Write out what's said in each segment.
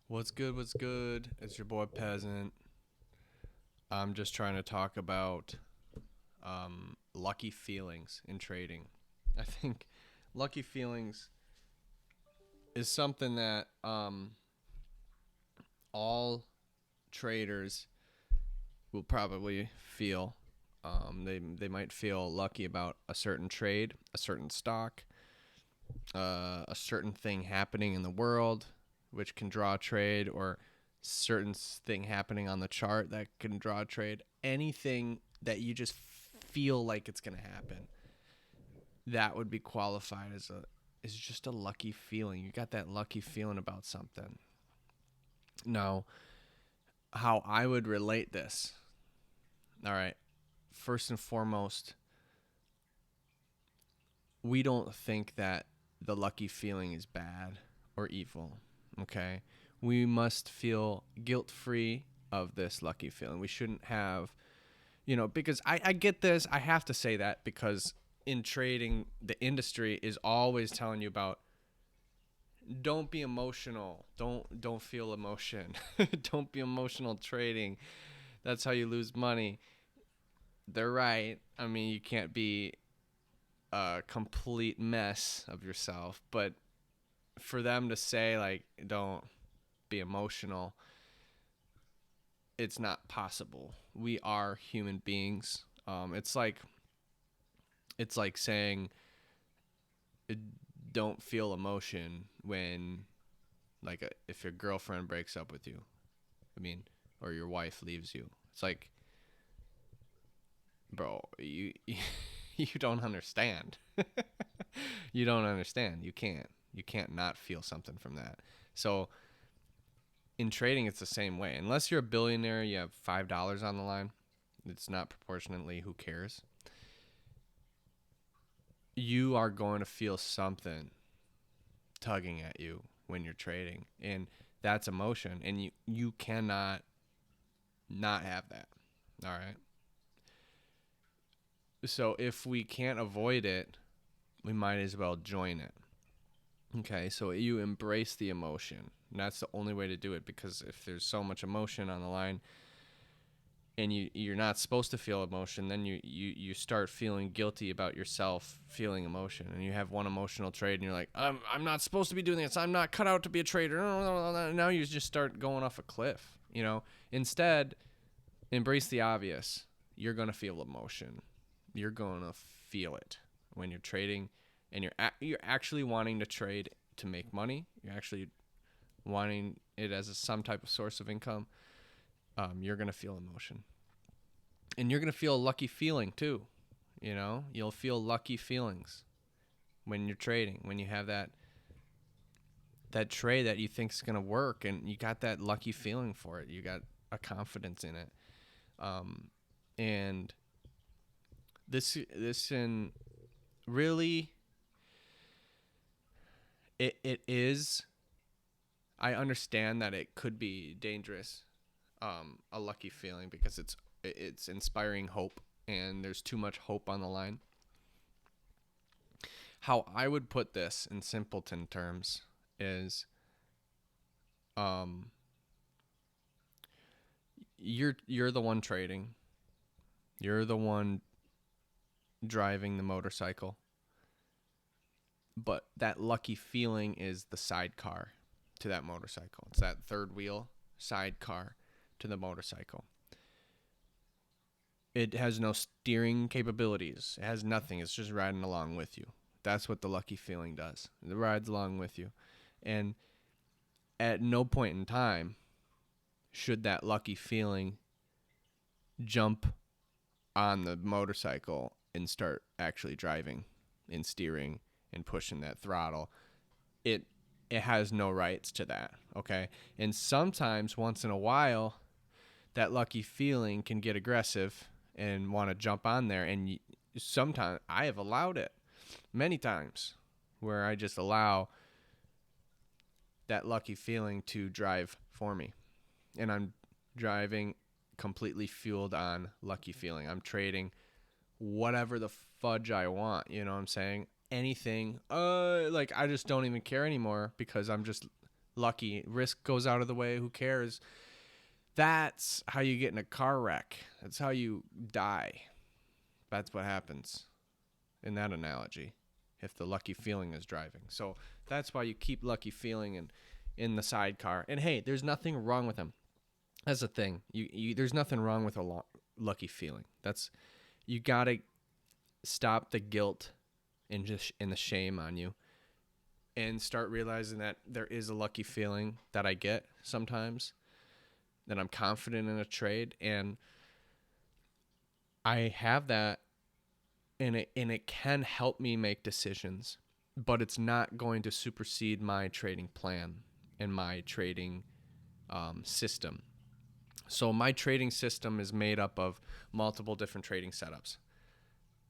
What's good? What's good? It's your boy Peasant. I'm just trying to talk about lucky feelings in trading. I think lucky feelings is something that all traders will probably feel. They might feel lucky about a certain trade, a certain stock, a certain thing happening in the world, which can draw a trade, or certain thing happening on the chart that can draw a trade. Anything that you just feel like it's gonna happen, that would be qualified as a is just a lucky feeling. You got that lucky feeling about something. Now, how I would relate this. All right. First and foremost, we don't think that the lucky feeling is bad or evil. Okay. We must feel guilt free of this lucky feeling. We shouldn't have, because I get this. I have to say that because in trading, the industry is always telling you about don't be emotional. Don't feel emotion. Don't be emotional trading. That's how you lose money. They're right. I mean, you can't be a complete mess of yourself, but for them to say like don't be emotional, it's not possible. We are human beings. It's like saying don't feel emotion when if your girlfriend breaks up with you. I mean, or your wife leaves you. It's like, bro, you don't understand. You don't understand. You can't not feel something from that. So in trading, it's the same way. Unless you're a billionaire, you have $5 on the line. It's not proportionately. Who cares? You are going to feel something tugging at you when you're trading, and that's emotion, and you cannot not have that. All right. So if we can't avoid it, we might as well join it. Okay, so you embrace the emotion. And that's the only way to do it, because if there's so much emotion on the line and you're not supposed to feel emotion, then you start feeling guilty about yourself feeling emotion, and you have one emotional trade and you're like, I'm not supposed to be doing this. I'm not cut out to be a trader. Now you just start going off a cliff, Instead, embrace the obvious. You're going to feel emotion. You're going to feel it when you're trading, and you're actually wanting to trade to make money. You're actually wanting it as some type of source of income. You're going to feel emotion. And you're going to feel a lucky feeling too. You'll feel lucky feelings when you're trading, when you have that trade that you think is going to work and you got that lucky feeling for it. You got a confidence in it. And this in really it is. I understand that it could be dangerous, a lucky feeling, because it's inspiring hope, and there's too much hope on the line. How I would put this in simpleton terms is, um, you're the one trading, you're the one driving the motorcycle, but that lucky feeling is the sidecar to that motorcycle. It's that third wheel sidecar to the motorcycle. It has no steering capabilities. It has nothing. It's just riding along with you. That's what the lucky feeling does. It rides along with you. And at no point in time should that lucky feeling jump on the motorcycle and start actually driving and steering and pushing that throttle. It has no rights to that, okay? And sometimes, once in a while, that lucky feeling can get aggressive and want to jump on there. And sometimes I have allowed it many times, where I just allow that lucky feeling to drive for me. And I'm driving completely fueled on lucky feeling. I'm trading whatever the fudge I want. You know what I'm saying? Anything. Like, I just don't even care anymore, because I'm just lucky. Risk goes out of the way. Who cares? That's how you get in a car wreck. That's how you die. That's what happens in that analogy if the lucky feeling is driving. So that's why you keep lucky feeling in the sidecar. And hey, there's nothing wrong with them. That's the thing. There's nothing wrong with a lucky feeling. You got to stop the guilt and the shame on you and start realizing that there is a lucky feeling that I get sometimes, that I'm confident in a trade, and I have that, and it can help me make decisions, but it's not going to supersede my trading plan and my trading system. So my trading system is made up of multiple different trading setups.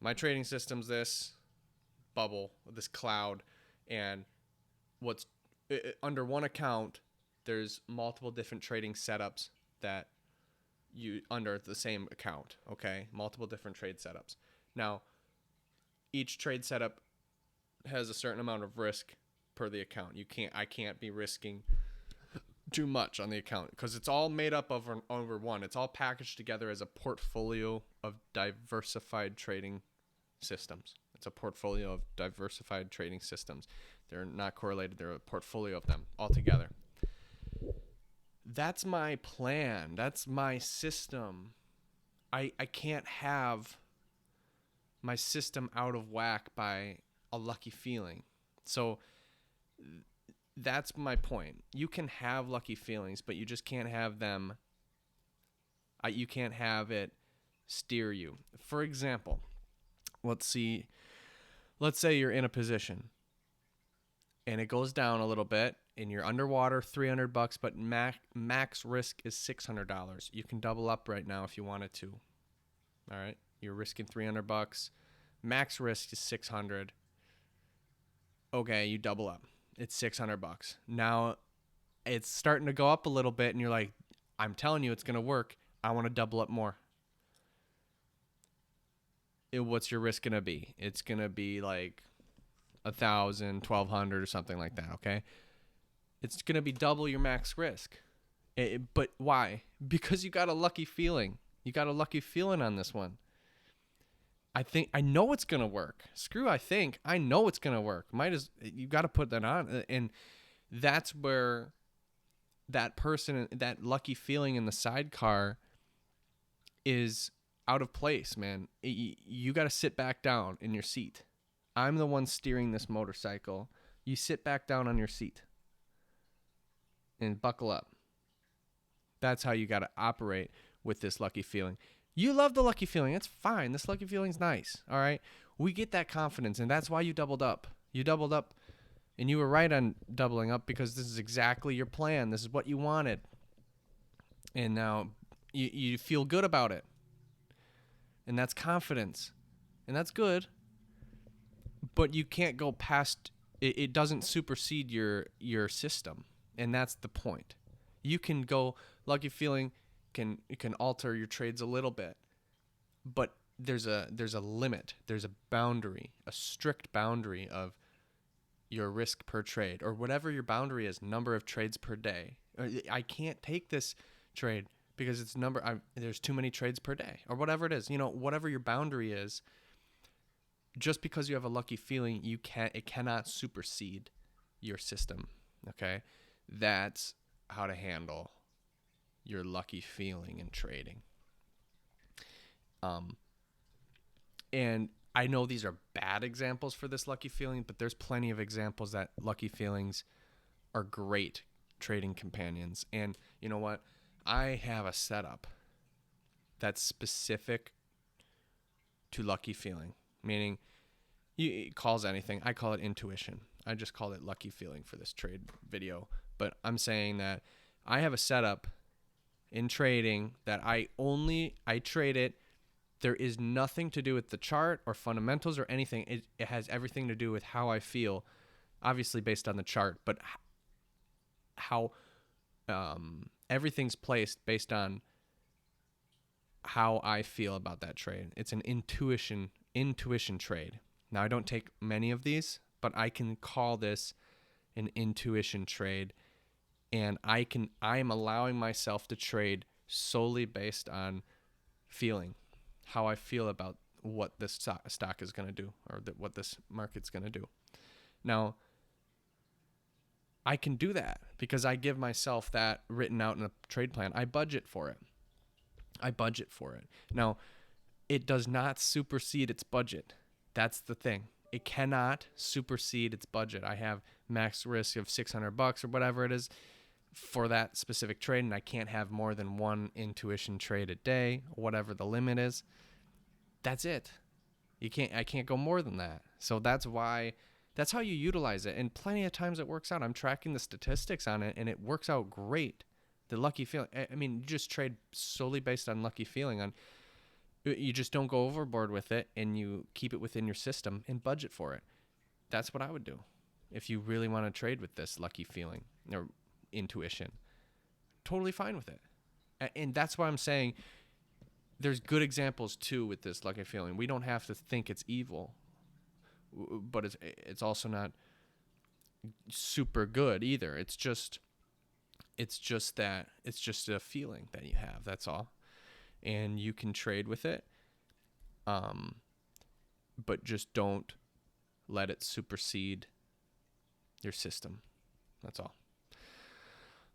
My trading system's this bubble, this cloud, and what's under one account, there's multiple different trading setups that you under the same account, okay? Multiple different trade setups. Now, each trade setup has a certain amount of risk per the account. I can't be risking too much on the account because it's all made up of over one. It's all packaged together as a portfolio of diversified trading systems. It's a portfolio of diversified trading systems. They're not correlated. They're a portfolio of them all together. That's my plan. That's my system. I can't have my system out of whack by a lucky feeling. So that's my point. You can have lucky feelings, but you just can't have them. You can't have it steer you. For example, let's say you're in a position and it goes down a little bit and you're underwater, $300, but max risk is $600. You can double up right now if you wanted to. All right. You're risking $300. Max risk is $600. Okay. You double up. It's $600. Now it's starting to go up a little bit and you're like, I'm telling you, it's going to work. I want to double up more. What's your risk going to be? It's going to be like $1,000, $1,200 or something like that. Okay. It's going to be double your max risk. But why? Because you got a lucky feeling. You got a lucky feeling on this one. I know it's going to work. I know it's going to work. You got to put that on. And that's where that person, that lucky feeling in the sidecar is out of place, man. You got to sit back down in your seat. I'm the one steering this motorcycle. You sit back down on your seat and buckle up. That's how you got to operate with this lucky feeling. You love the lucky feeling. It's fine. This lucky feeling's nice. All right. We get that confidence, and that's why you doubled up. You doubled up, and you were right on doubling up because this is exactly your plan. This is what you wanted. And now you feel good about it. And that's confidence. And that's good. But you can't go past it. It doesn't supersede your system. And that's the point. You can go lucky feeling can alter your trades a little bit, but there's a limit, there's a boundary, a strict boundary of your risk per trade, or whatever your boundary is, number of trades per day. I can't take this trade because it's there's too many trades per day, or whatever it is. Whatever your boundary is, just because you have a lucky feeling, it cannot supersede your system. Okay, that's how to handle your lucky feeling in trading. And I know these are bad examples for this lucky feeling, but there's plenty of examples that lucky feelings are great trading companions. And you know what? I have a setup that's specific to lucky feeling, meaning it calls anything. I call it intuition. I just called it lucky feeling for this trade video, but I'm saying that I have a setup in trading that I trade it. There is nothing to do with the chart or fundamentals or anything. It has everything to do with how I feel, obviously based on the chart, but how everything's placed based on how I feel about that trade. It's an intuition trade. Now, I don't take many of these, but I can call this an intuition trade. and I'm allowing myself to trade solely based on feeling, how I feel about what this stock is going to do, or what this market's going to do. Now, I can do that because I give myself that written out in a trade plan. I budget for it. Now, it does not supersede its budget. That's the thing. It cannot supersede its budget. I have max risk of $600 or whatever it is for that specific trade, and I can't have more than one intuition trade a day, whatever the limit is. That's it. I can't go more than that. So that's how you utilize it. And plenty of times it works out. I'm tracking the statistics on it and it works out great. The lucky feeling, I mean, you just trade solely based on lucky feeling. You just don't go overboard with it, and you keep it within your system and budget for it. That's what I would do if you really want to trade with this lucky feeling or intuition. Totally fine with it. And that's why I'm saying there's good examples too with this lucky feeling. We don't have to think it's evil, but it's also not super good either. It's just a feeling that you have. That's all. And you can trade with it, but just don't let it supersede your system. That's all.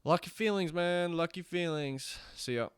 Lucky feelings, man. Lucky feelings. See ya.